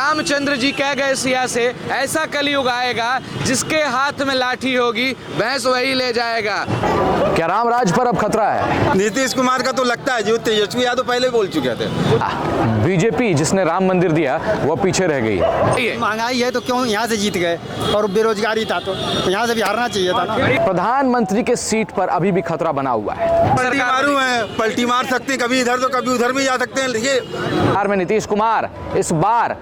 रामचंद्र जी कह गए सिया से ऐसा कलयुग आएगा जिसके हाथ में लाठी होगी भैंस वही ले जाएगा। क्या रामराज पर अब खतरा है? नीतीश कुमार का तो लगता है, जो तेजस्वी यादव पहले बोल चुके थे। बीजेपी जिसने राम मंदिर दिया वो पीछे रह गई है। महंगाई है तो क्यों यहाँ से जीत गए, और बेरोजगारी था तो यहाँ से भी हारना चाहिए था ना। प्रधानमंत्री के सीट पर अभी भी खतरा बना हुआ है। पलटी मारू है, पलटी मार सकते हैं, कभी इधर तो कभी उधर भी जा सकते हैं। देखिए बिहार में नीतीश कुमार इस बार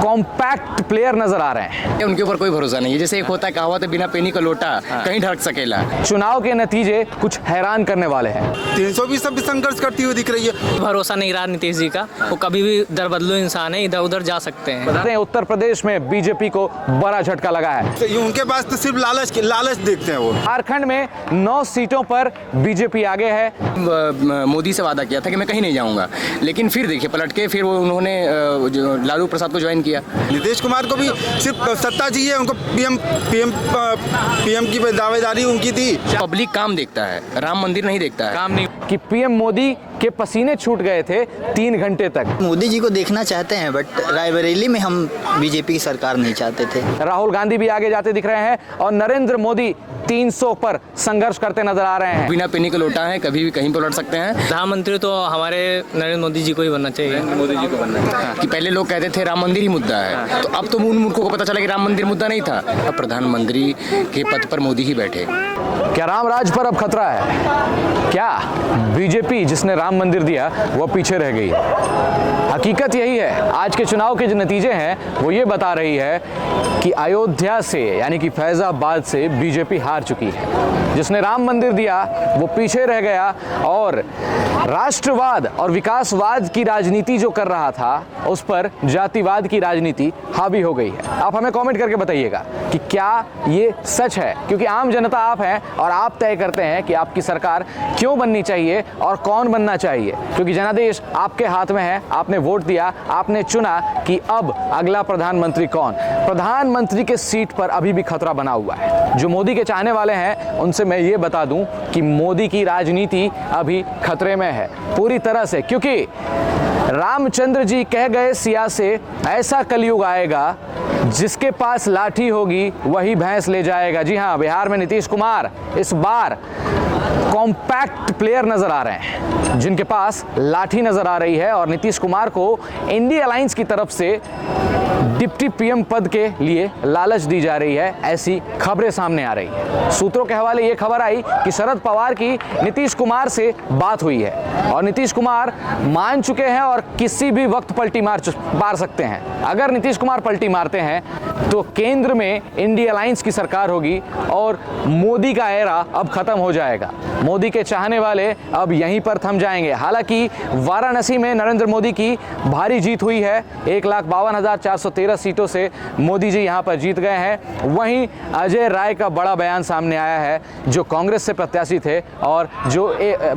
कॉम्पैक्ट प्लेयर नजर आ रहे हैं। उनके ऊपर कोई भरोसा नहीं है। जैसे एक होता है कहावत है, बिना पेनी का लोटा कहीं ढक सकेला। चुनाव के नतीजे कुछ हैरान करने वाले हैं। 320 सब संघर्ष करती हुई दिख रही है। भरोसा नहीं रहा नीतीश जी का, वो कभी भी दर बदलू इंसान है, इधर उधर जा सकते हैं। उत्तर प्रदेश में बीजेपी को बड़ा झटका लगा है। तो उनके पास तो सिर्फ लालच देखते हैं वो। झारखंड में 9 सीटों पर बीजेपी आगे है। मोदी से वादा किया था कि मैं कहीं नहीं जाऊंगा, लेकिन फिर देखिए पलट के फिर वो उन्होंने लालू प्रसाद को ज्वाइन किया। नीतीश कुमार को भी सिर्फ सत्ता चाहिए, उनको पीएम की दावेदारी उनकी थी। पब्लिक काम देखता है, राम मंदिर नहीं देखता है। काम नहीं कि पीएम मोदी के पसीने छूट गए थे 3 घंटे तक। मोदी जी को देखना चाहते हैं, बट रायबरेली में हम बीजेपी की सरकार नहीं चाहते थे। राहुल गांधी भी आगे जाते दिख रहे हैं और नरेंद्र मोदी 300 पर संघर्ष करते नजर आ रहे हैं। बिना पेनी का लोटा है, कभी भी कहीं पर लड़ सकते हैं। प्रधानमंत्री तो हमारे नरेंद्र मोदी जी को ही बनना चाहिए। मोदी जी को बनना है कि पहले लोग कहते थे राम मंदिर ही मुद्दा है, तो अब तो उन मूर्खों को पता चला कि राम मंदिर मुद्दा नहीं था। अब प्रधानमंत्री के पद पर मोदी ही बैठे। क्या रामराज पर अब खतरा है? क्या बीजेपी जिसने राम मंदिर दिया वो पीछे रह गई? हकीकत यही है। आज के चुनाव के जो नतीजे हैं वो ये बता रही है कि अयोध्या से यानी कि फैजाबाद से बीजेपी हार चुकी है। जिसने राम मंदिर दिया वो पीछे रह गया और राष्ट्रवाद और विकासवाद की राजनीति जो कर रहा था उस पर जातिवाद की राजनीति हावी हो गई है। आप हमें कमेंट करके बताइएगा कि क्या ये सच है, क्योंकि आम जनता आप हैं और आप तय करते हैं कि आपकी सरकार क्यों बननी चाहिए और कौन बनना चाहिए, क्योंकि जनादेश आपके हाथ में है। आपने वोट दिया, आपने चुना कि अब अगला प्रधानमंत्री कौन। प्रधानमंत्री के सीट पर अभी भी खतरा बना हुआ है। जो मोदी के चाहने वाले हैं उनसे मैं ये बता दूं कि मोदी की राजनीति अभी खतरे में है पूरी तरह से, क्योंकि रामचंद्र जी कह गए सिया से ऐसा कलयुग आएगा जिसके पास लाठी होगी वही भैंस ले जाएगा। जी हाँ, बिहार में नीतीश कुमार इस बार कॉम्पैक्ट प्लेयर नजर आ रहे हैं, जिनके पास लाठी नजर आ रही है और नीतीश कुमार को इंडिया अलायंस की तरफ से डिप्टी पीएम पद के लिए लालच दी जा रही है, ऐसी खबरें सामने आ रही है। सूत्रों के हवाले ये खबर आई कि शरद पवार की नीतीश कुमार से बात हुई है और नीतीश कुमार मान चुके हैं और किसी भी वक्त पलटी मार सकते हैं। अगर नीतीश कुमार पलटी मारते हैं तो केंद्र में इंडिया अलायंस की सरकार होगी और मोदी का एरा अब खत्म हो जाएगा। मोदी के चाहने वाले अब यहीं पर थम जाएंगे। हालांकि वाराणसी में नरेंद्र मोदी की भारी जीत हुई है। 1,52,413 सीटों से मोदी जी यहां पर जीत गए हैं। वहीं अजय राय का बड़ा बयान सामने आया है, जो कांग्रेस से प्रत्याशी थे और जो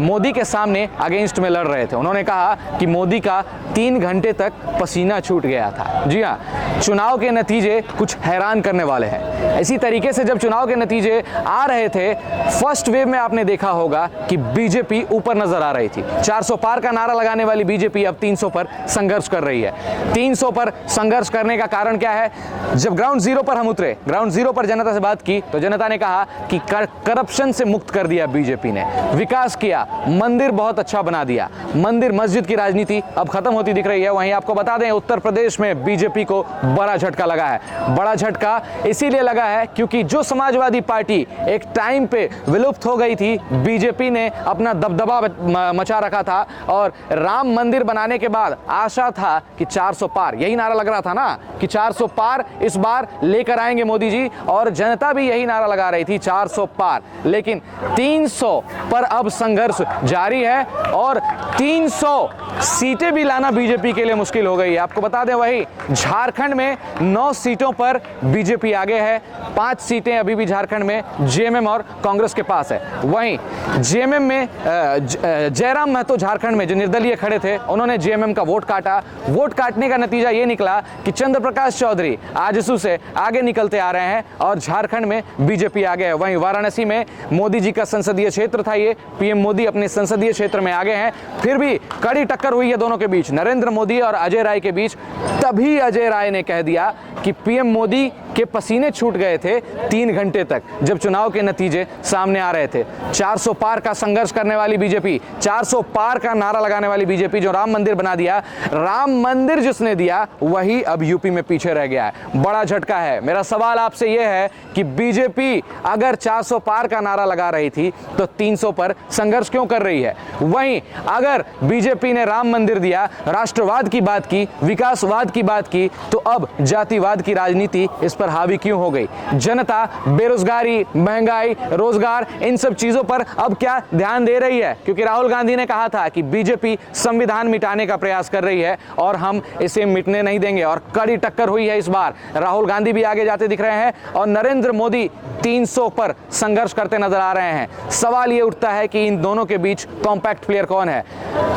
मोदी के सामने अगेंस्ट में लड़ रहे थे। उन्होंने कहा कि मोदी का 3 घंटे तक पसीना छूट गया था। जी हाँ, चुनाव के नतीजे कुछ हैरान करने वाले हैं। इसी तरीके से जब चुनाव के नतीजे आ रहे थे, फर्स्ट वेव में आपने देखा होगा कि बीजेपी ऊपर नजर आ रही थी। 400 पार का नारा लगाने वाली बीजेपी अब 300 पर संघर्ष कर रही है। 300 पर संघर्ष करने का कारण क्या है? जब ग्राउंड जीरो पर हम उतरे, ग्राउंड जीरो पर जनता से बात की तो जनता ने कहा कि करप्शन से मुक्त कर दिया बीजेपी ने, विकास किया, मंदिर बहुत अच्छा बना दिया। मंदिर मस्जिद की राजनीति अब खत्म होती दिख रही है। वहीं आपको बता दें, उत्तर प्रदेश में बीजेपी को बड़ा झटका लगा है। बड़ा झटका इसीलिए लगा है क्योंकि जो समाजवादी पार्टी एक टाइम पे विलुप्त हो गई थी, बीजेपी ने अपना दबदबा मचा रखा था और राम मंदिर बनाने के बाद आशा था कि 400 पार, यही नारा लग रहा था ना कि 400 पार इस बार लेकर आएंगे मोदी जी, और जनता भी यही नारा लगा रही थी 400 पार। लेकिन 300 पर अब संघर्ष जारी है और 300 सीटें भी लाना बीजेपी के लिए मुश्किल हो गई है। आपको बता दें, वही झारखंड में 9 सीटों पर बीजेपी आगे है। 5 सीटें अभी भी झारखंड में जेएमएम और कांग्रेस के पास है। वहीं जेएमएम में जयराम महतो झारखंड में जो निर्दलीय खड़े थे, उन्होंने जेएमएम का वोट काटा। वोट काटने का नतीजा ये निकला कि चंद्र प्रकाश चौधरी आजसू से आगे निकलते आ रहे हैं और झारखंड में बीजेपी आ गए। वहीं वाराणसी में मोदी जी का संसदीय क्षेत्र था, ये पीएम मोदी अपने संसदीय क्षेत्र में आगे हैं। फिर भी कड़ी टक्कर हुई है दोनों के बीच, नरेंद्र मोदी और अजय राय के बीच। तभी अजय राय ने कह दिया कि पीएम मोदी के पसीने छूट गए थे 3 घंटे तक जब चुनाव के नतीजे सामने आ रहे थे। 400 पार का संघर्ष करने वाली बीजेपी, 400 पार का नारा लगाने वाली बीजेपी, जो राम मंदिर बना दिया, राम मंदिर जिसने दिया वही अब यूपी में पीछे रह गया है। बड़ा झटका है। मेरा सवाल आपसे यह है कि बीजेपी अगर 400 पार का नारा लगा रही थी तो 300 पर संघर्ष क्यों कर रही है? वहीं अगर बीजेपी ने राम मंदिर दिया, राष्ट्रवाद की बात की, विकासवाद की बात की, तो अब जातिवाद की राजनीति इस पर हावी क्यों हो गई? जनता बेरोजगारी, महंगाई, रोजगार, इन सब चीजों पर अब क्या ध्यान दे रही है? क्योंकि राहुल गांधी ने कहा था कि बीजेपी संविधान मिटाने का प्रयास कर रही है और हम इसे मिटने नहीं देंगे। और कड़ी टक्कर हुई है इस बार। राहुल गांधी भी आगे जाते दिख रहे हैं और नरेंद्र मोदी 300 पर संघर्ष करते नजर आ रहे हैं। सवाल ये उठता है कि इन दोनों के बीच कॉम्पैक्ट प्लेयर कौन है,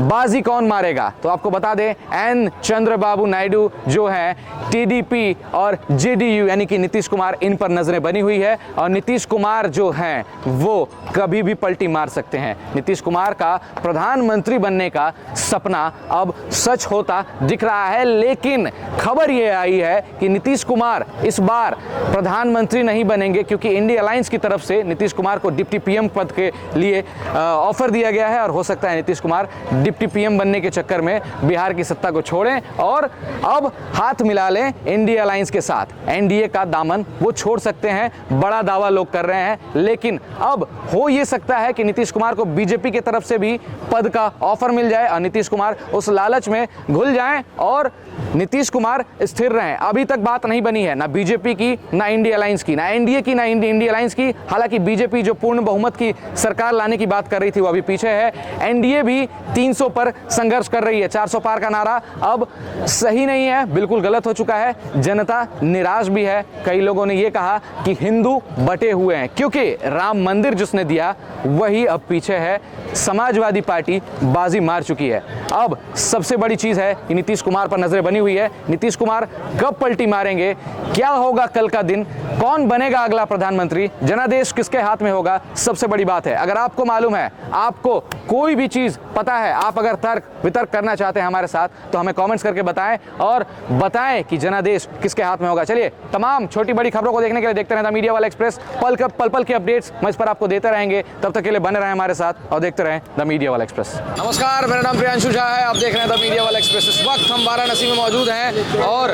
बाजी कौन मारेगा? तो आपको बता दें, एन चंद्रबाबू नायडू जो हैं, टीडीपी और जेडीयू यानी कि नीतीश कुमार, इन पर नजरें बनी हुई है। और नीतीश कुमार जो हैं वो कभी भी पलटी मार सकते हैं। नीतीश कुमार का प्रधानमंत्री बनने का सपना अब सच होता दिख रहा है। लेकिन खबर ये आई है कि नीतीश कुमार इस बार प्रधानमंत्री नहीं बनेंगे, क्योंकि इंडिया अलायंस की तरफ से नीतीश कुमार को डिप्टी पीएम पद के लिए ऑफर दिया गया है। और हो सकता है नीतीश कुमार डिप्टी पीएम बनने के चक्कर में बिहार की सत्ता को छोड़ें और अब हाथ मिला लें इंडिया अलायंस के साथ। एनडीए का दामन वो छोड़ सकते हैं, बड़ा दावा लोग कर रहे हैं। लेकिन अब हो ये सकता है कि नीतीश कुमार को बीजेपी की तरफ से भी पद का ऑफर मिल जाए और नीतीश कुमार उस लालच में घुल जाएं और नीतीश कुमार स्थिर रहें। अभी तक बात नहीं बनी है ना बीजेपी की, ना इंडिया अलायंस की, ना एनडीए की, ना इंडिया अलायंस की। हालांकि बीजेपी जो पूर्ण बहुमत की सरकार लाने की बात कर रही थी वो अभी पीछे है। एनडीए भी 300 पर संघर्ष कर रही है। 400 पार का नारा अब सही नहीं है, बिल्कुल गलत हो चुका है। जनता निराश भी है। कई लोगों ने ये कहा कि हिंदू बटे हुए हैं, क्योंकि राम मंदिर जिसने दिया वही अब पीछे है। समाजवादी पार्टी बाजी मार चुकी है। अब सबसे बड़ी चीज है कि नीतीश कुमार पर नजरें बनी हुई है। नीतीश कुमार कब पलटी मारेंगे, क्या होगा कल का दिन, कौन बनेगा अगला प्रधानमंत्री, जनादेश किसके हाथ में होगा, सबसे बड़ी बात है। अगर आपको मालूम है, आपको कोई भी चीज पता है, आप अगर तर्क वितर्क करना चाहते हैं हमारे साथ, तो हमें कमेंट्स करके बताएं और बताएं कि जनादेश किसके हाथ में होगा। चलिए, तमाम छोटी बड़ी खबरों को देखने के लिए देखते रहें द मीडिया वाला एक्सप्रेस। पल पल के अपडेट्स मैं इस पर आपको देते रहेंगे। तब तक के लिए बने रहें हमारे साथ और देखते रहें द मीडिया वाला एक्सप्रेस। नमस्कार, मेरा नाम प्रियांशु झा है, आप देख रहे हैं द मीडिया वाला एक्सप्रेस। इस वक्त हम वाराणसी में मौजूद हैं और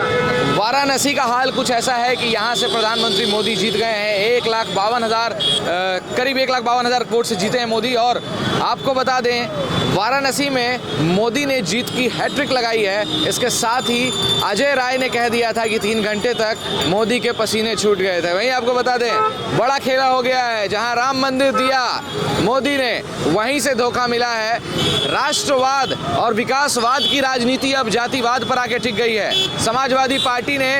वाराणसी का हाल कुछ ऐसा है कि यहाँ से प्रधानमंत्री मोदी जीत गए हैं। 1,52,000 करीब 1,52,000 वोट से जीते हैं मोदी। और आपको बता दें, वाराणसी में मोदी ने जीत की हैट्रिक लगाई है। इसके साथ ही अजय राय ने कह दिया था कि 3 घंटे तक मोदी के पसीने छूट गए थे। वहीं आपको बता दें, बड़ा खेला हो गया है। जहां राम मंदिर दिया मोदी ने, वहीं से धोखा मिला है। राष्ट्रवाद और विकासवाद की राजनीति अब जातिवाद पर आके टिक गई है। समाजवादी पार्टी ने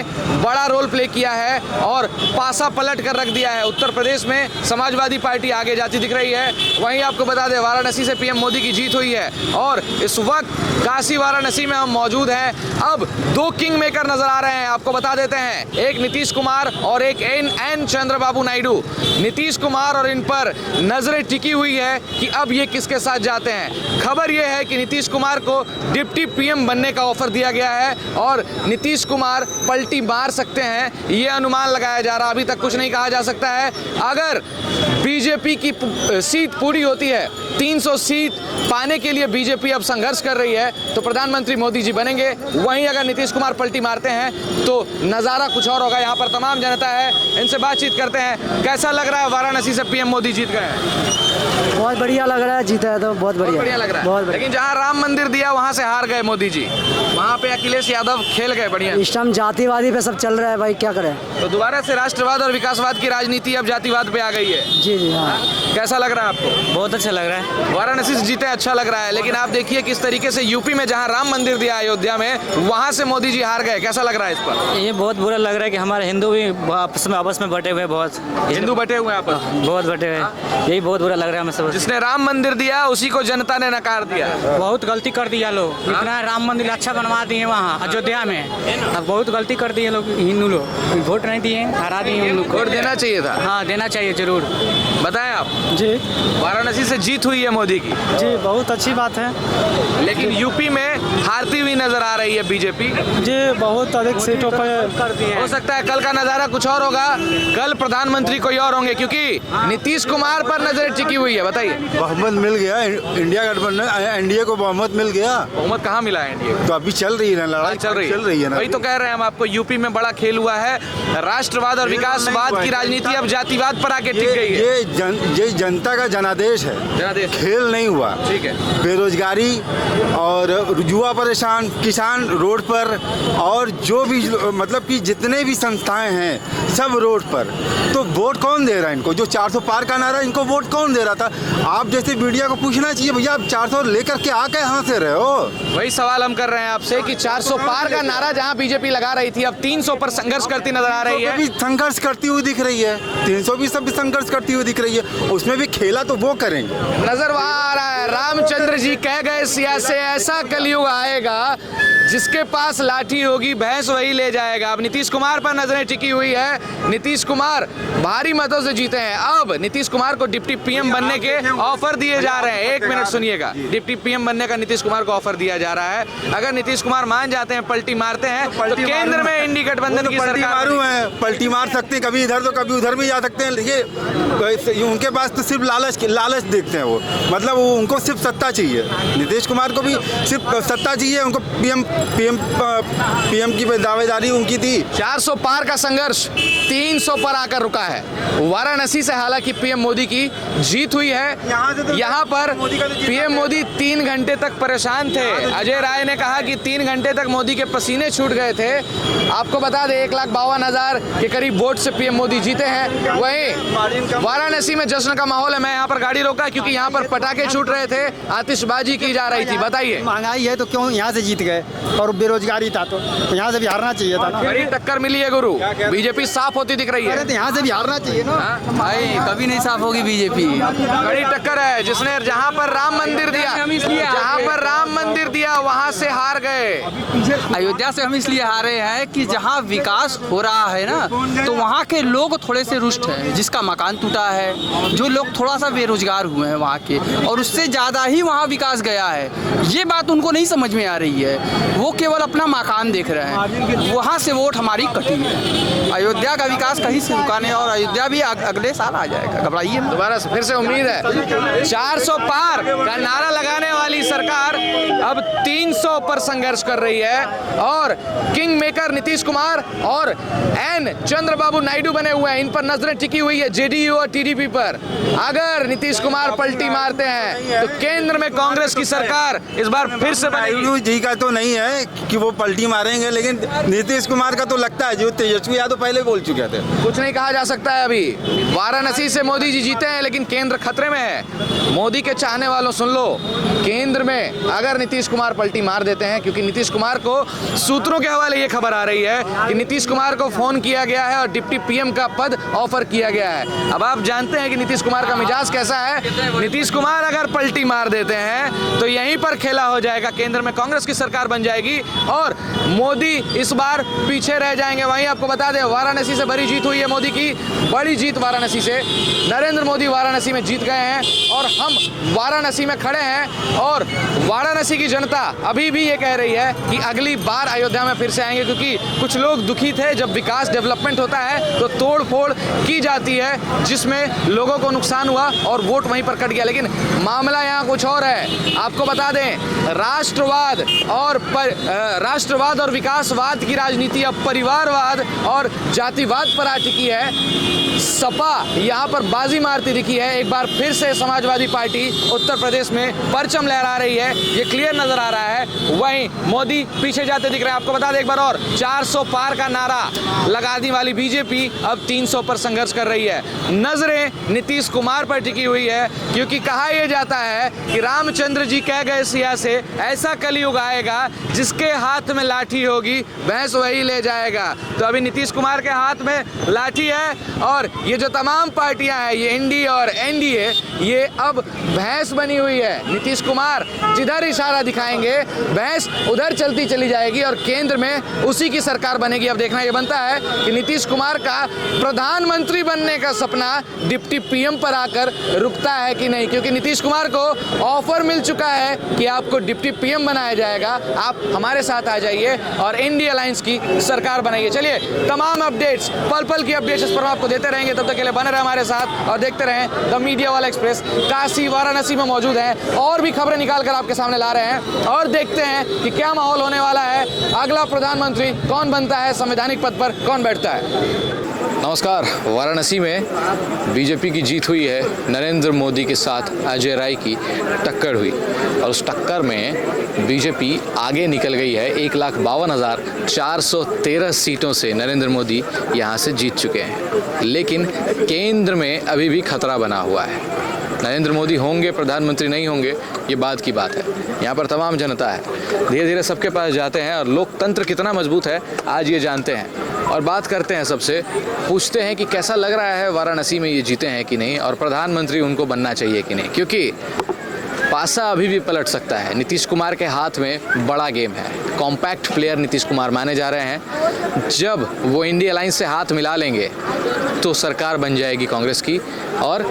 बड़ा रोल प्ले किया है और पासा पलट कर रख दिया है। उत्तर प्रदेश में समाजवादी पार्टी आगे जाती दिख रही है। वहीं आपको बता दें, वाराणसी से पीएम मोदी की जीत हुई है और इस वक्त काशी वाराणसी में हम मौजूद हैं। अब 2 किंग मेकर नजर आ रहे हैं। आपको बता देते हैं, एक नीतीश कुमार और एक एन चंद्रबाबू नायडू। नीतीश कुमार और इन पर नजरें टिकी हुई है कि अब ये किसके साथ जाते हैं। खबर यह है कि नीतीश कुमार को डिप्टी पीएम बनने का ऑफर दिया गया है और नीतीश कुमार पलटी मार सकते हैं, ये अनुमान लगाया जा रहा। अभी तक कुछ नहीं कहा जा सकता है। अगर बीजेपी की सीट पूरी होती है, 300 सीट पाने के लिए बीजेपी अब संघर्ष कर रही है, तो प्रधानमंत्री मोदी जी बनेंगे। वहीं अगर नीतीश कुमार पलटी मारते हैं तो नज़ारा कुछ और होगा। यहाँ पर तमाम जनता है, इनसे बातचीत करते हैं। कैसा लग रहा है वाराणसी से पीएम मोदी जीत गए? बहुत बढ़िया लग रहा है, जीता है तो बहुत बढ़िया लग रहा है। बहुत बढ़िया। लेकिन जहाँ राम मंदिर दिया वहाँ से हार गए मोदी जी, वहाँ वहाँ पे अखिलेश यादव खेल गए बढ़िया। इस टाइम जातिवादी पे सब चल रहा है भाई, क्या करें। तो दोबारा से राष्ट्रवाद और विकासवाद की राजनीति अब जातिवाद पे आ गई है। जी जी हाँ। कैसा लग रहा है आपको? बहुत अच्छा लग रहा है। वाराणसी से जीते अच्छा लग रहा है, लेकिन आप देखिए किस तरीके से यूपी में जहां राम मंदिर दिया अयोध्या में, वहां से मोदी जी हार गए। कैसा लग रहा है इस पर? ये बहुत बुरा लग रहा है कि हमारे हिंदू भी आपस में बटे हुए हैं, बहुत हिंदू बटे हुए हैं आपस में। बहुत बटे हुए हैं, यही बहुत बुरा लग रहा है हमें सब। जिसने राम मंदिर दिया उसी को जनता ने नकार दिया। बहुत गलती कर दिया लोग, इतना राम मंदिर अच्छा बनवा दिए वहाँ अयोध्या में, अब बहुत गलती कर दिए लोग, हिंदू लोग वोट नहीं दिए, हरा दिए उन लोग। वोट देना चाहिए था। हाँ देना चाहिए जरूर। बताएं आप। जी वाराणसी से जीत हुई है मोदी की, जी बहुत अच्छी बात है। लेकिन यूपी में हारती हुई नजर आ रही है बीजेपी। जी बहुत अधिक सीटों पर हो सकता है कल का नजारा कुछ और होगा, कल प्रधानमंत्री कोई और होंगे, क्योंकि नीतीश कुमार पर नजरें टिकी हुई है। बताइए। बहुमत मिल गया इंडिया गठबंधन, एनडीए को बहुमत मिल गया। बहुमत कहाँ मिला है एनडीए को? तो अभी चल रही है ना लड़ाई, चल रही है ना। वही तो कह रहे हैं हम आपको, यूपी में बड़ा खेल हुआ है। राष्ट्रवाद और विकासवाद की राजनीति अब जातिवाद पर आके टिक गई है। ये जनता का जनादेश है, जनादेश। खेल नहीं हुआ। ठीक है। बेरोजगारी और युवा परेशान, किसान रोड पर, और जो भी मतलब कि जितने भी संस्थाएं हैं सब रोड पर। तो वोट कौन दे रहा है इनको? जो 400 पार का नारा, इनको वोट कौन दे रहा था? आप जैसे मीडिया को पूछना चाहिए, भैया आप 400 लेकर के आके यहाँ से रहे हो। वही सवाल हम कर रहे हैं आपसे कि 400 पार का नारा जहां बीजेपी लगा रही थी, अब 300 पर संघर्ष करती नजर आ रही है। भी संघर्ष करती हुई दिख रही है, 300 भी सब संघर्ष करती हुई दिख रही है। उसमें भी खेला तो वो करेंगे। नजर वहां आ रहा है, रामचंद्र जी कह गए सिया से ऐसा कलयुग आएगा जिसके पास लाठी होगी भैंस वही ले जाएगा। अब नीतीश कुमार पर नजरें टिकी हुई है। नीतीश कुमार भारी मतों से जीते हैं। अब नीतीश कुमार को डिप्टी पीएम बनने के ऑफर दिए जा रहे हैं। एक मिनट सुनिएगा। डिप्टी पीएम बनने का नीतीश कुमार को ऑफर दिया जा रहा है। अगर नीतीश कुमार मान जाते हैं, पलटी मारते हैं, तो केंद्र में इंडी गठबंधन की पलटी सरकार मारू है, पलटी मार सकते हैं, कभी इधर तो कभी उधर भी जा सकते हैं। देखिए उनके पास तो सिर्फ लालच देखते हैं वो, मतलब उनको सिर्फ सत्ता चाहिए। नीतीश कुमार को भी सिर्फ सत्ता चाहिए, उनको पीएम की दावेदारी उनकी थी। 400 पार का संघर्ष 300 पर आकर रुका है। वाराणसी से हालांकि पीएम मोदी की जीत हुई है। यहाँ पर पीएम मोदी 3 घंटे तक परेशान थे। अजय राय ने कहा कि 3 घंटे तक मोदी के पसीने छूट गए थे। आपको बता दें 1,52,000 के करीब वोट से पीएम मोदी जीते हैं। वहीं वाराणसी में जश्न का माहौल है। मैं यहाँ पर गाड़ी रोका क्योंकि यहाँ पर पटाखे छूट रहे थे, आतिशबाजी की जा रही थी। बताइए। महंगाई है तो क्यों यहाँ से जीत गए, और बेरोजगारी था तो यहाँ से भी हारना चाहिए था ना। बड़ी टक्कर मिली है गुरु, बीजेपी साफ होती दिख रही है। तो यहाँ से भी हारना चाहिए ना भाई, कभी नहीं साफ होगी बीजेपी। बड़ी टक्कर है। जिसने जहाँ पर राम मंदिर दिया, जहाँ पर राम मंदिर दिया वहाँ से हार गए। अयोध्या से हम इसलिए हारे हैं कि जहाँ विकास हो रहा है ना, तो वहाँ के लोग थोड़े से रुष्ट हैं। जिसका मकान टूटा है, जो लोग थोड़ा सा बेरोजगार हुए हैं वहाँ के, और उससे ज़्यादा ही वहाँ विकास गया है। ये बात उनको नहीं समझ में आ रही है। वो केवल अपना मकान देख रहे हैं। वहाँ से वोट हमारी कटी है। अयोध्या का विकास कहीं से रुका नहीं, और अयोध्या भी अगले साल आ जाएगा, घबराइए मत। दोबारा फिर से उम्मीद है। 400 पार का नारा लगाने वाली सरकार अब 300 पर संघर्ष कर रही है, और किंग मेकर नीतीश कुमार और एन चंद्रबाबू नायडू बने हुए हैं। इन पर नजरें टिकी हुई है जेडीयू और टीडीपी पर। अगर नीतीश कुमार पलटी मारते हैं तो केंद्र में कांग्रेस की सरकार इस बार फिर से बनेगी। नायडू जी का तो नहीं है कि वो पलटी मारेंगे, लेकिन नीतीश कुमार का तो लगता है। जो तेजस्वी यादव पहले बोल चुके थे। कुछ नहीं कहा जा सकता है अभी। वाराणसी से मोदी जी जीते हैं, लेकिन केंद्र खतरे में है। मोदी के चाहने वालों सुन लो, केंद्र में अगर नीतीश कुमार पलटी मार देते हैं, क्योंकि नीतीश कुमार को सूत्रों के हवाले ये खबर आ रही है कि नीतीश कुमार को फोन किया गया है और डिप्टी पीएम का पद ऑफर किया गया है। अब आप जानते हैं कि नीतीश कुमार का मिजाज कैसा है। नीतीश कुमार अगर पलटी मार देते हैं तो यहीं पर खेला हो जाएगा। केंद्र में कांग्रेस की सरकार बन जाएगी और मोदी इस बार पीछे रह जाएंगे। वहीं आपको बता दें वाराणसी से बड़ी जीत हुई है मोदी की, बड़ी जीत वाराणसी से। नरेंद्र मोदी वाराणसी में जीत गए हैं और हम वाराणसी में खड़े हैं, और वाराणसी की जनता अभी भी ये कह रही है कि अगली बार अयोध्या में फिर से आएंगे, क्योंकि कुछ लोग दुखी थे। जब विकास डेवलपमेंट होता है तो तोड़ फोड़ की जाती है, जिसमें लोगों को नुकसान हुआ और वोट वहीं पर कट गया। लेकिन मामला यहाँ कुछ और है। आपको बता दें राष्ट्रवाद और विकासवाद की राजनीति अब परिवारवाद और जातिवाद विवाद पर आ टिकी है। सपा यहाँ पर बाजी मारती दिखी है। एक बार फिर से समाजवादी पार्टी उत्तर प्रदेश में परचम लहरा रही है, ये क्लियर नजर आ रहा है। वहीं मोदी पीछे जाते दिख रहे हैं। आपको बता दें एक बार और, 400 पार का नारा लगाने वाली बीजेपी अब 300 पर संघर्ष कर रही है। नजरें नीतीश कुमार पर टिकी हुई है, क्योंकि कहा यह जाता है कि रामचंद्र जी कह गए सिया से ऐसा कलयुग आएगा जिसके हाथ में लाठी होगी भैंस वही ले जाएगा। तो अभी नीतीश कुमार के हाथ में लाठी है और ये जो तमाम पार्टियां हैं, ये इंडी और एनडीए, ये अब भैंस बनी हुई है। नीतीश कुमार जिधर इशारा दिखाएंगे भैंस उधर चलती चली जाएगी और केंद्र में उसी की सरकार बनेगी। अब देखना ये बनता है कि नीतीश कुमार का प्रधानमंत्री बनने का सपना डिप्टी पीएम पर आकर रुकता है कि नहीं, क्योंकि नीतीश कुमार को ऑफर मिल चुका है कि आपको डिप्टी पीएम बनाया जाएगा, आप हमारे साथ आ जाइए और इंडिया अलायंस की सरकार बनाइए। चलिए तमाम अपडेट्स, पल पल की अपडेट्स इस पर हम आपको देते रहेंगे। तब तक के लिए बने रहे हमारे साथ और देखते रहें द मीडिया वाला एक्सप्रेस। काशी वाराणसी में मौजूद हैं और भी खबरें निकाल कर आपके सामने ला रहे हैं और देखते हैं कि क्या माहौल होने वाला है, अगला प्रधानमंत्री कौन बनता है, संवैधानिक पद पर कौन बैठता है। नमस्कार। वाराणसी में बीजेपी की जीत हुई है। नरेंद्र मोदी के साथ अजय राय की टक्कर हुई और उस टक्कर में बीजेपी आगे निकल गई है। 1,52,413 सीटों से नरेंद्र मोदी यहां से जीत चुके हैं, लेकिन केंद्र में अभी भी खतरा बना हुआ है। नरेंद्र मोदी होंगे प्रधानमंत्री, नहीं होंगे ये बात की बात है। यहाँ पर तमाम जनता है, धीरे धीरे सबके पास जाते हैं और लोकतंत्र कितना मजबूत है आज ये जानते हैं। और बात करते हैं सबसे, पूछते हैं कि कैसा लग रहा है वाराणसी में ये जीते हैं कि नहीं और प्रधानमंत्री उनको बनना चाहिए कि नहीं, क्योंकि पासा अभी भी पलट सकता है। नीतीश कुमार के हाथ में बड़ा गेम है। कॉम्पैक्ट प्लेयर नीतीश कुमार माने जा रहे हैं। जब वो इंडिया अलायंस से हाथ मिला लेंगे तो सरकार बन जाएगी कांग्रेस की और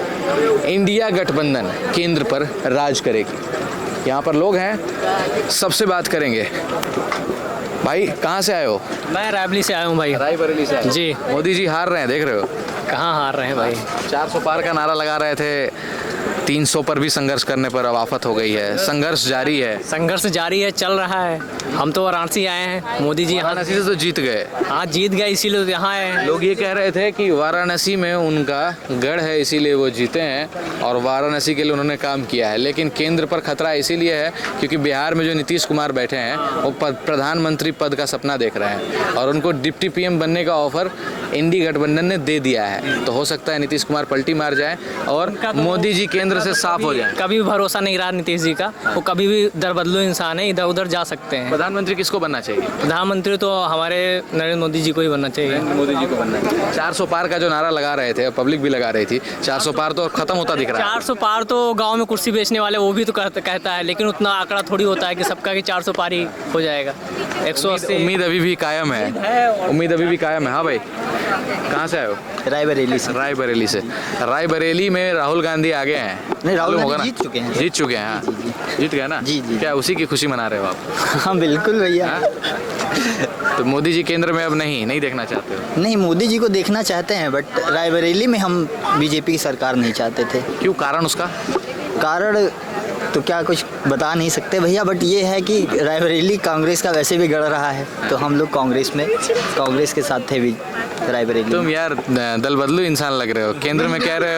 इंडिया गठबंधन केंद्र पर राज करेगी। यहाँ पर लोग हैं, सबसे बात करेंगे। भाई कहाँ से आए हो? मैं रायबरेली से आया हूँ भाई। रायबरेली से आए जी। मोदी जी हार रहे हैं, देख रहे हो? कहाँ हार रहे हैं भाई? 400 पार का नारा लगा रहे थे, 300 पर भी संघर्ष करने पर अब आफत हो गई है। संघर्ष जारी है। संघर्ष जारी है, चल रहा है। हम तो वाराणसी आए हैं, मोदी जी यहाँ वाराणसी से तो जीत गए। हाँ जीत गए, इसीलिए तो यहाँ आए। लोग ये कह रहे थे कि वाराणसी में उनका गढ़ है इसीलिए वो जीते हैं और वाराणसी के लिए उन्होंने काम किया है, लेकिन केंद्र पर खतरा इसीलिए है क्योंकि बिहार में जो नीतीश कुमार बैठे हैं वो प्रधानमंत्री पद का सपना देख रहे हैं और उनको डिप्टी पीएम बनने का ऑफर इंडी गठबंधन ने दे दिया है। तो हो सकता है नीतीश कुमार पलटी मार जाए और मोदी जी केंद्र से साफ हो जाए। कभी भी भरोसा नहीं रहा नीतीश जी का, वो कभी भी दर बदलू इंसान है, इधर उधर जा सकते हैं। प्रधानमंत्री किसको बनना चाहिए? प्रधानमंत्री तो हमारे नरेंद्र मोदी जी को ही बनना चाहिए। मोदी जी को बनना चाहिए। 400 पार का जो नारा लगा रहे थे, पब्लिक भी लगा रही थी, 400 पार तो खत्म होता दिख रहा है। 400 पार तो गांव में कुर्सी बेचने वाले वो भी तो कहता है, लेकिन उतना आंकड़ा थोड़ी होता है कि सबका कि 400 पार ही हो जाएगा। 180 उम्मीद अभी भी कायम है। उम्मीद अभी भी कायम है। हाँ भाई, कहाँ से आए हो? रायबरेली से। रायबरेली से। रायबरेली में राहुल गांधी आगे हैं। नहीं, राहुल मालूम गांधी होगा ना? जीत चुके हैं। जीत चुके हैं। हाँ। जीत गए ना? जी, जी। क्या उसी की खुशी मना रहे हो आप? हाँ बिल्कुल भैया। तो मोदी जी केंद्र में अब नहीं देखना चाहते हो? नहीं, मोदी जी को देखना चाहते हैं, बट रायबरेली में हम बीजेपी की सरकार नहीं चाहते थे। क्यों, कारण उसका? कारण तो क्या कुछ बता नहीं सकते भैया, बट ये है कि रायबरेली कांग्रेस का वैसे भी गढ़ रहा है, तो हम लोग कांग्रेस के साथ थे भी रायबरेली। तुम यार दल बदलू इंसान लग रहे हो। केंद्र में कह रहे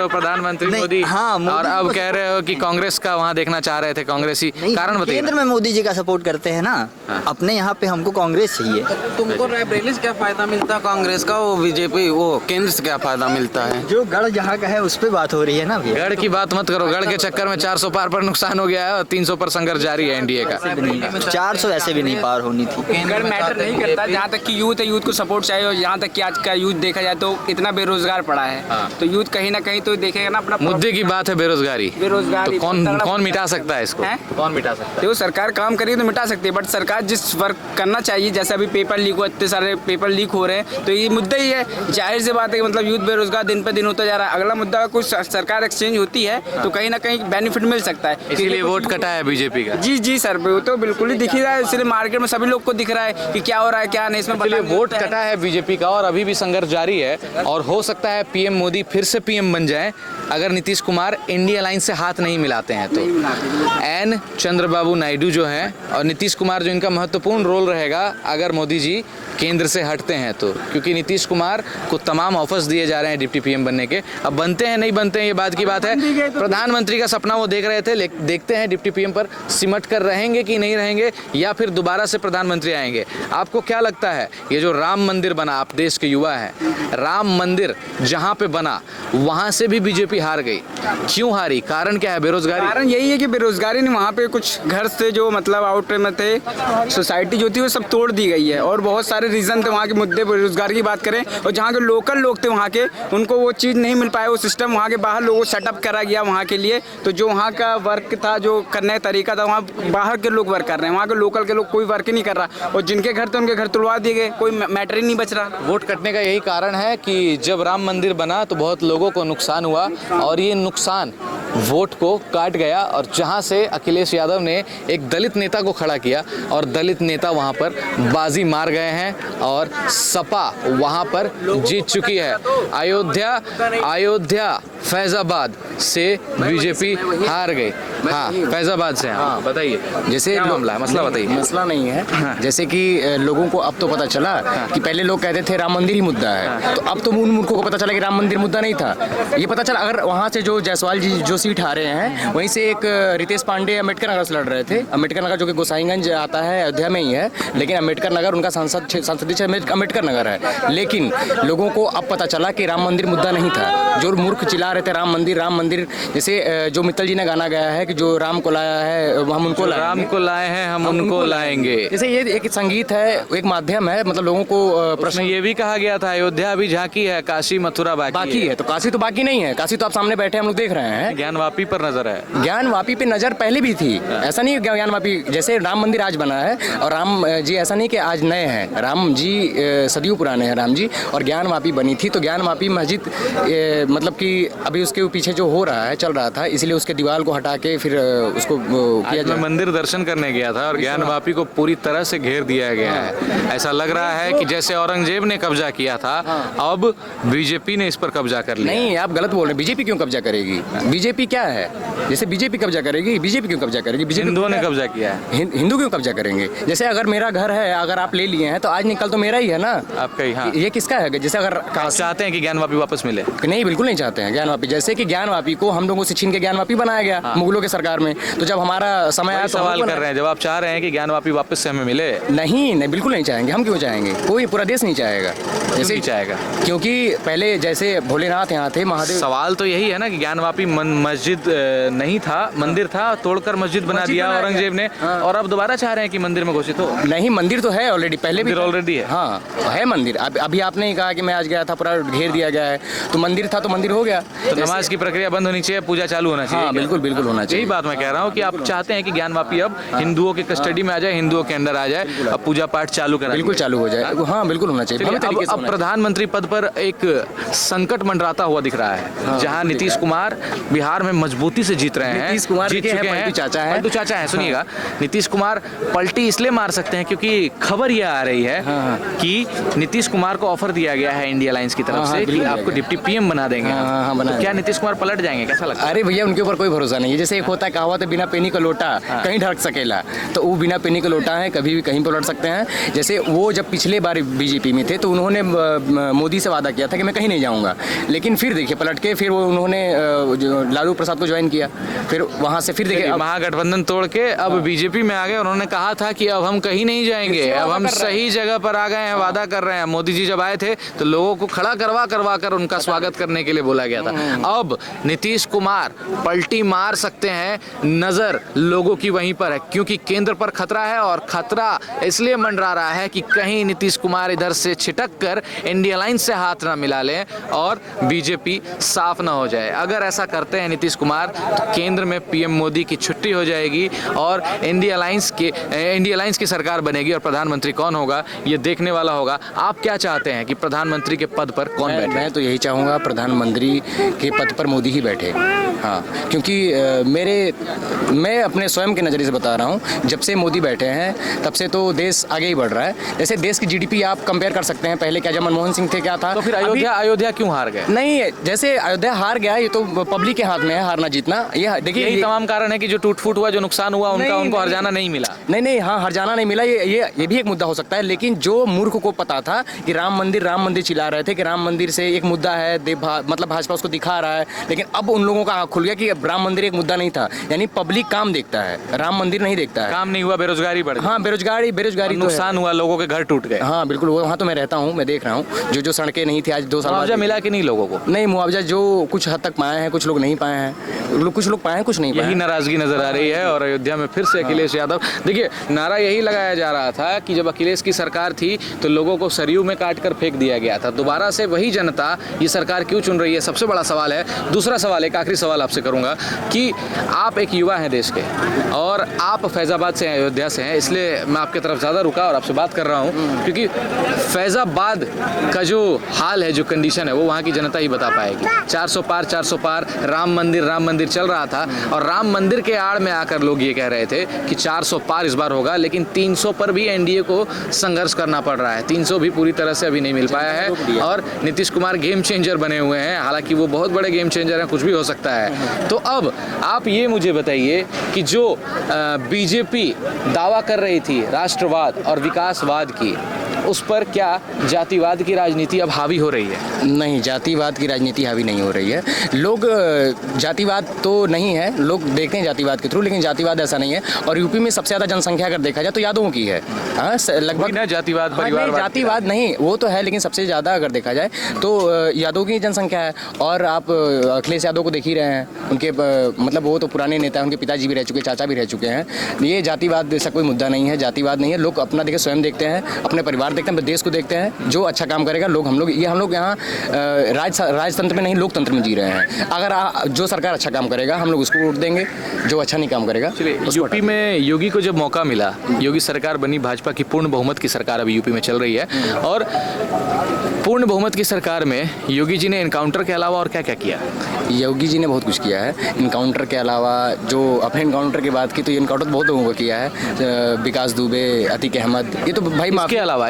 हो प्रधानमंत्री मोदी, हाँ, मोदी और अब कह रहे हो कि कांग्रेस का वहाँ देखना चाह रहे थे कांग्रेसी। कारण बताइए। केंद्र में मोदी जी का सपोर्ट करते हैं ना। हाँ। अपने यहाँ पे हमको कांग्रेस चाहिए। तुमको रायबरेली से क्या फायदा मिलता है कांग्रेस का, वो बीजेपी, वो केंद्र से क्या फायदा मिलता है? जो गढ़ जहाँ का है उस पर बात हो रही है ना भैया। गढ़ की बात मत करो। गढ़ के चक्कर में 400 पार पर नुकसान हो गया है और 300 पर संघर्ष जारी है एनडीए का। 400 ऐसे भी नहीं पार होनी थी। अगर मैटर नहीं करता, जहाँ तक कि यूथ है, यूथ को सपोर्ट चाहिए। और जहाँ तक कि आज का यूथ देखा जाए तो इतना बेरोजगार पड़ा है। हाँ। तो यूथ कहीं ना कहीं तो देखेगा ना अपना। मुद्दे की बात है बेरोजगारी। बेरोजगारी तो कौन मिटा सकता है इसको? कौन मिटा सकता है? देखो सरकार काम करेगी तो मिटा सकती है, बट सरकार जिस वर्क करना चाहिए, जैसे अभी पेपर लीक हुआ, इतने सारे पेपर लीक हो रहे हैं, तो ये मुद्दा ही है। जाहिर सी बात है कि मतलब यूथ बेरोजगार दिन पे दिन होता जा रहा है। अगला मुद्दा कुछ सरकार एक्सचेंज होती है तो कहीं ना कहीं बेनिफिट मिल सकता है। इसीलिए वोट कटा है बीजेपी का। जी जी सर, वो तो बिल्कुल ही दिख ही रहा है, इसलिए मार्केट में सभी लोग को दिख रहा है कि क्या हो रहा है क्या नहीं, इसमें इसलिए बताने वोट होता है। कटा है बीजेपी का और अभी भी संघर्ष जारी है और हो सकता है पीएम मोदी फिर से पीएम बन जाएं अगर नीतीश कुमार इंडिया अलायंस से हाथ नहीं मिलाते हैं तो। एन चंद्रबाबू नायडू जो हैं और नीतीश कुमार जो इनका महत्वपूर्ण रोल रहेगा अगर मोदी जी केंद्र से हटते हैं तो, क्योंकि नीतीश कुमार को तमाम ऑफर्स दिए जा रहे हैं डिप्टी पीएम बनने के। अब बनते हैं नहीं बनते हैं ये बात की बात है। प्रधानमंत्री का सपना वो देख रहे थे, देखते हैं डिप्टी पीएम पर सिमट कर रहेंगे कि नहीं रहेंगे या फिर दोबारा से प्रधानमंत्री आएंगे। आपको क्या लगता है ये जो राम मंदिर बना, आप देश के युवा हैं, राम मंदिर जहां पे बना वहां से भी बीजेपी हार गई, क्यों हारी? कारण क्या है? बेरोजगारी। कारण यही है कि बेरोजगारी नहीं, वहाँ पे कुछ घर से जो मतलब आउट में थे, सोसाइटी जो थी वो सब तोड़ दी गई है और बहुत सारे रीज़न थे वहाँ के मुद्दे। बेरोजगारी की बात करें और जहाँ के लोकल लोग थे वहाँ के, उनको वो चीज़ नहीं मिल पाया, वो सिस्टम वहाँ के बाहर लोगों को सेटअप करा गया वहाँ के लिए। तो जो वहाँ का वर्क था, जो करने का तरीका था, वहाँ बाहर के लोग वर्क कर रहे हैं, वहाँ के लोकल के लोग कोई वर्क ही नहीं कर रहा और जिनके घर थे उनके घर तुड़वा दिए गए, कोई मैटर ही नहीं बच रहा। वोट कटने का यही कारण है कि जब राम मंदिर बना तो बहुत लोगों को नुकसान हुआ और ये नुकसान वोट को काट गया और जहां से अखिलेश यादव ने एक दलित नेता को खड़ा किया और दलित नेता वहां पर बाजी मार गए हैं और सपा वहां पर जीत चुकी है। अयोध्या फैजाबाद से बीजेपी हार गई। हाँ, फैजाबाद से। हाँ, बताइए जैसे क्या मामला है, मसला बताइए। मसला नहीं है, जैसे कि लोगों को अब तो पता चला कि पहले लोग कहते थे राम मंदिर ही मुद्दा है, तो अब तो उन मूर्खों को पता चला कि राम मंदिर मुद्दा नहीं था। ये पता चला अगर वहाँ से जो जायसवाल जी जो सीट हारे हैं वहीं से एक रितेश पांडे अम्बेडकर नगर से लड़ रहे थे। अम्बेडकर नगर जो कि गोसाईगंज आता है, अयोध्या में ही है, लेकिन अम्बेडकर नगर उनका संसदीय क्षेत्र अम्बेडकर नगर है। लेकिन लोगों को अब पता चला कि राम मंदिर मुद्दा नहीं था। जो मूर्ख चिल्ला रहे थे राम मंदिर, जैसे जो मित्तल जी ने गाना गाया है कि जो राम को लाया है हम उनको लाएंगे, राम को लाए हैं हम उनको लाएंगे। जैसे ये एक संगीत है, एक माध्यम है, मतलब लोगों को प्रश्न ये भी कहा गया था अयोध्या अभी झांकी है, काशी मथुरा बाकी है। तो काशी तो बाकी नहीं है, काशी तो आप सामने बैठे हम लोग देख रहे हैं। ज्ञानवापी पर नजर है। ज्ञानवापी पे नजर पहले भी थी, ऐसा नहीं ज्ञानवापी जैसे राम मंदिर आज बना है और राम जी ऐसा नहीं कि आज नए हैं, राम जी सदियों पुराने हैं राम जी, और ज्ञानवापी बनी थी। तो ज्ञानवापी मस्जिद मतलब कि अभी उसके पीछे जो हो रहा है चल रहा था, इसलिए उसके दीवार को हटा के फिर उसको किया जाए। मंदिर दर्शन करने गया था और ज्ञानवापी को पूरी तरह से घेर दिया गया है। ऐसा लग रहा है कि जैसे औरंगजेब ने कब्जा किया था अब बीजेपी ने इस पर कब्जा कर लिया। नहीं, आप गलत बोल रहे हैं। बीजेपी क्यों कब्जा करेगी? बीजेपी क्या है? जैसे बीजेपी कब्जा करेगी, बीजेपी क्यों कब्जा करेगी? हिंदुओं ने कब्जा किया है। हिंदू क्यों कब्जा करेंगे? जैसे अगर मेरा घर है, अगर आप ले लिए हैं तो आज निकल तो मेरा ही है ना, आपका ही। हाँ, ये किसका है? जैसे अगर चाहते हैं कि ज्ञानवापी वापस मिले? नहीं, बिल्कुल नहीं चाहते हैं ज्ञानवापी। जैसे कि ज्ञानवापी को हम लोगों से छीन के ज्ञानवापी बनाया गया मुगलों के सरकार में, तो जब हमारा समय आया तो सवाल कर रहे हैं, जब आप चाह रहे हैं कि ज्ञानवापी वापस से हमें मिले? नहीं, बिल्कुल नहीं चाहेंगे। हम क्यों चाहेंगे? कोई पूरा देश नहीं चाहेगा। जैसे ही चाहेगा, क्योंकि पहले जैसे भोलेनाथ यहाँ थे, महादेव। सवाल तो यही है ना कि ज्ञानवापी मस्जिद नहीं था, मंदिर था, तोड़कर मस्जिद बना दिया औरंगजेब ने, और अब दोबारा चाह रहे हैं कि मंदिर में घोषित हो। नहीं, मंदिर तो है ऑलरेडी, पहले भी ऑलरेडी है। हाँ, है मंदिर। अभी आपने ही कहा कि मैं आज गया था, पूरा घेर दिया गया है, तो मंदिर था तो मंदिर हो गया। तो नमाज की प्रक्रिया बंद होनी चाहिए, पूजा चालू होना चाहिए। हाँ, बिल्कुल बिल्कुल होना चाहिए। यही बात मैं कह रहा हूँ कि आप चाहते हैं कि ज्ञानवापी अब हिंदुओं के कस्टडी में आ जाए, हिंदुओं के अंदर आ जाए, अब पूजा पाठ चालू करा, बिल्कुल चालू हो जाए। हाँ, बिल्कुल होना चाहिए। अब प्रधानमंत्री पद पर एक संकट मंडराता हुआ दिख रहा है, जहां नीतीश कुमार बिहार में मजबूती से जीत रहे हैं। नीतीश कुमार जीत चुके हैं, पलटू चाचा है। सुनिएगा, नीतीश कुमार पलटी इसलिए मार सकते हैं क्योंकि खबर यह आ रही है कि नीतीश कुमार को ऑफर दिया गया है इंडिया अलायंस की तरफ से कि आपको डिप्टी पीएम बना देंगे। तो क्या नीतीश कुमार पलट जाएंगे? कैसा लगता है? अरे भैया, उनके ऊपर कोई भरोसा नहीं है। जैसे एक होता है कहावत है, बिना पेनी का लोटा कहीं ढक सकेला, तो वो बिना पेनी का लोटा है, कभी भी कहीं पलट सकते हैं। जैसे वो जब पिछले बार बीजेपी में थे तो उन्होंने मोदी से वादा किया था कि मैं कहीं नहीं जाऊंगा, लेकिन फिर देखिए पलट के फिर वो उन्होंने लालू प्रसाद को ज्वाइन किया, फिर वहां से फिर देखिए महागठबंधन तोड़ के अब बीजेपी में आ गए। उन्होंने कहा था कि अब हम कहीं नहीं जाएंगे, अब हम सही जगह पर आ गए हैं, वादा कर रहे हैं। मोदी जी जब आए थे तो लोगों को खड़ा करवा कर उनका स्वागत करने के लिए बोला गया था। अब नीतीश कुमार पलटी मार सकते हैं, नजर लोगों की वहीं पर है क्योंकि केंद्र पर खतरा है और खतरा इसलिए मंडरा रहा है कि कहीं नीतीश कुमार इधर से छिटक कर इंडिया अलायंस से हाथ ना मिला लें और बीजेपी साफ ना हो जाए। अगर ऐसा करते हैं नीतीश नीतीश कुमार तो केंद्र में पीएम मोदी की छुट्टी हो जाएगी और इंडिया अलायंस की सरकार बनेगी और प्रधानमंत्री कौन होगा ये देखने वाला होगा। आप क्या चाहते हैं कि प्रधानमंत्री के पद पर कौन बैठे? मैं तो यही चाहूँगा प्रधानमंत्री के पद पर मोदी ही बैठे। हाँ, क्योंकि मैं अपने स्वयं के नज़रिए से बता रहा हूँ, जब से मोदी बैठे हैं तब से तो देश आगे ही बढ़ रहा है। जैसे देश की जीडीपी आप कंपेयर कर सकते हैं, पहले क्या जब मनमोहन सिंह थे क्या था, तो फिर अयोध्या क्यों हार गए? नहीं, जैसे अयोध्या हार गया ये तो पब्लिक के हाथ में है हारना जीतना। ये देखिए यही तमाम कारण है कि जो टूट फूट हुआ, जो नुकसान हुआ उनको हर्जाना नहीं मिला। नहीं, हाँ, हर्जाना नहीं मिला, ये भी एक मुद्दा हो सकता है। लेकिन जो मूर्ख को पता था कि राम मंदिर चिल्ला रहे थे कि राम मंदिर से एक मुद्दा है, मतलब भाजपा उसको दिखा रहा है, लेकिन अब उन लोगों का आँख खुल गया कि राम मंदिर एक मुद्दा नहीं था। यानी पब्लिक काम देखता है, राम मंदिर नहीं देखता है। काम नहीं हुआ, बेरोजगारी बढ़ गई। हाँ, बेरोजगारी नुकसान हुआ, लोगों के घर टूट गए। हाँ बिल्कुल, वहाँ तो मैं रहता हूँ, मैं देख रहा हूँ जो सड़कें नहीं थी आज 2 साल मुआवजा मिला कि नहीं लोगों को? नहीं, मुआवजा जो कुछ हद तक पाए हैं, कुछ लोग नहीं पाए हैं, कुछ लोग पाए हैं, कुछ नहीं पाए। यही नाराजगी नजर आ रही है और अयोध्या में फिर से अखिलेश यादव, देखिए नारा यही लगाया जा रहा था कि जब अखिलेश की सरकार थी तो लोगों को सरयू में काट कर फेंक दिया गया था। दोबारा से वही जनता ये सरकार क्यों चुन रही है, सबसे बड़ा सवाल है। दूसरा सवाल, एक आखिरी सवाल आपसे करूंगा कि आप एक युवा हैं देश के और आप फैजाबाद से हैं, अयोध्या से हैं, इसलिए मैं आपकी तरफ ज़्यादा रुका और आपसे बात कर रहा हूँ क्योंकि फैजाबाद का जो हाल है, जो कंडीशन है, वो वहाँ की जनता ही बता पाएगी। 400 पार राम मंदिर चल रहा था और राम मंदिर के आड़ में आकर लोग ये कह रहे थे कि 400 पार इस बार होगा, लेकिन 300 पर भी एनडीए को संघर्ष करना पड़ रहा है। 300 भी पूरी तरह से अभी नहीं मिल पाया है और नीतीश कुमार गेम चेंजर बने हुए हैं, हालांकि वो बहुत बड़े गेम चेंजर हैं, कुछ भी हो सकता है। तो अब आप ये मुझे बताइए कि जो बीजेपी दावा कर रही थी राष्ट्रवाद और विकासवाद की, उस पर क्या जातिवाद की राजनीति अब हावी हो रही है? नहीं, जातिवाद की राजनीति हावी नहीं हो रही है। लोग जातिवाद तो नहीं है, लोग देखते हैं जातिवाद के थ्रू, लेकिन जातिवाद ऐसा नहीं है। और यूपी में सबसे ज़्यादा जनसंख्या अगर देखा जाए तो यादवों की है। हाँ, लगभग जातिवाद परिवारवाद, जातिवाद नहीं, वो तो है, लेकिन सबसे ज़्यादा अगर देखा जाए तो यादवों की जनसंख्या है। और आप अखिलेश यादव को देख ही रहे हैं, उनके मतलब वो तो पुराने नेता हैं, उनके पिताजी भी रह चुके, चाचा भी रह चुके हैं। ये जातिवाद ऐसा कोई मुद्दा नहीं है, जातिवाद नहीं है। लोग अपना देखिए, स्वयं देखते हैं, अपने परिवार देखते हैं, देश को देखते हैं। जो अच्छा काम करेगा हम लोग यहाँ राजतंत्र में नहीं, लोकतंत्र में जी रहे हैं। अगर जो सरकार अच्छा काम करेगा हम लोग उसको वोट देंगे, जो अच्छा नहीं काम करेगा। यूपी में योगी को जब मौका मिला, योगी सरकार बनी, भाजपा की पूर्ण बहुमत की सरकार अभी यूपी में चल रही है और पूर्ण बहुमत की सरकार में योगी जी ने एनकाउंटर के अलावा और क्या क्या किया? योगी जी ने बहुत कुछ किया है। इनकाउंटर के अलावा, जो अपने इनकाउंटर की बात की तो इनकाउंटर बहुत लोगों को किया है। विकास दुबे, अतीक अहमद, ये तो भाई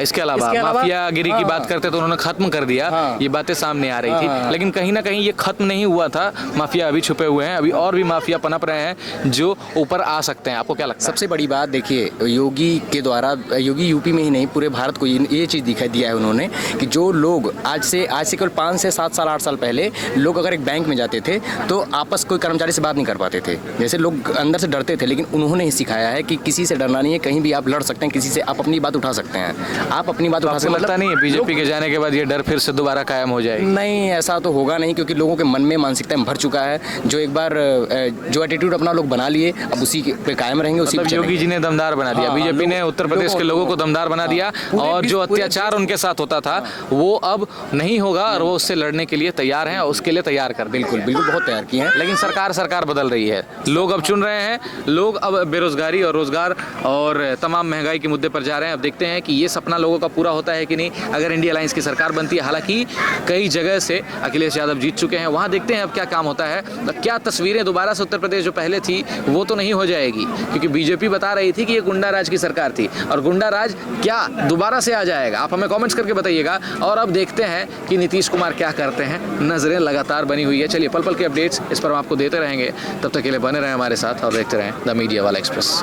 इसके अलावा माफियागिरी की बात करते तो उन्होंने खत्म कर दिया। हाँ, ये बातें सामने आ रही थी, लेकिन कहीं ना कहीं ये खत्म नहीं हुआ था। माफिया अभी छुपे हुए हैं, अभी और भी माफिया पनप रहे हैं जो ऊपर आ सकते हैं। आपको क्या लगता है? सबसे बड़ी बात देखिए, योगी के द्वारा, योगी यूपी में ही नहीं पूरे भारत को ये चीज़ दिखाई दिया है उन्होंने कि जो लोग आज से केवल 5 से 7 साल 8 साल पहले लोग अगर एक बैंक में जाते थे तो आपस कोई कर्मचारी से बात नहीं कर पाते थे, जैसे लोग अंदर से डरते थे। लेकिन उन्होंने ही सिखाया है कि किसी से डरना नहीं है, कहीं भी आप लड़ सकते हैं, किसी से आप अपनी बात उठा सकते हैं। आप अपनी बात उठा सकते हैं। लगता नहीं है बीजेपी के जाने के बाद ये डर फिर से दोबारा कायम हो जाएगा? नहीं, ऐसा तो होगा नहीं, क्योंकि लोगों के मन में मानसिकता में भर चुका है। जो एक बार जो एटीट्यूड अपना लोग बना लिए, अब उसी पे कायम रहेंगे, उसी पे योगी जी ने दमदार बना दिया। बीजेपी ने उत्तर प्रदेश के लोगों को दमदार बना दिया और जो अत्याचार उनके साथ होता था वो अब नहीं होगा और वो उससे लड़ने के लिए तैयार हैं और उसके लिए तैयार कर बिल्कुल बहुत तैयार किए हैं। लेकिन सरकार बदल रही है, लोग अब चुन रहे हैं, लोग अब बेरोजगारी और रोजगार और तमाम महंगाई के मुद्दे पर जा रहे हैं। अब देखते हैं कि ये सपना लोगों का पूरा होता है कि नहीं अगर इंडिया अलायंस की सरकार बनती है। हालांकि कई जगह से अखिलेश यादव जीत चुके हैं, वहाँ देखते हैं अब क्या काम होता है। क्या तस्वीरें दोबारा से उत्तर प्रदेश जो पहले थी वो तो नहीं हो जाएगी, क्योंकि बीजेपी बता रही थी कि ये गुंडा राज की सरकार थी और गुंडा राज क्या दोबारा से आ जाएगा? आप हमें कमेंट्स करके बताइएगा। और अब देखते हैं कि नीतीश कुमार क्या करते हैं, नजरें लगातार बनी हुई है। चलिए पल पल के अपडेट्स इस पर हम आपको देते रहेंगे, तब तक के लिए बने रहें हमारे साथ और देखते रहें द मीडिया वाला एक्सप्रेस।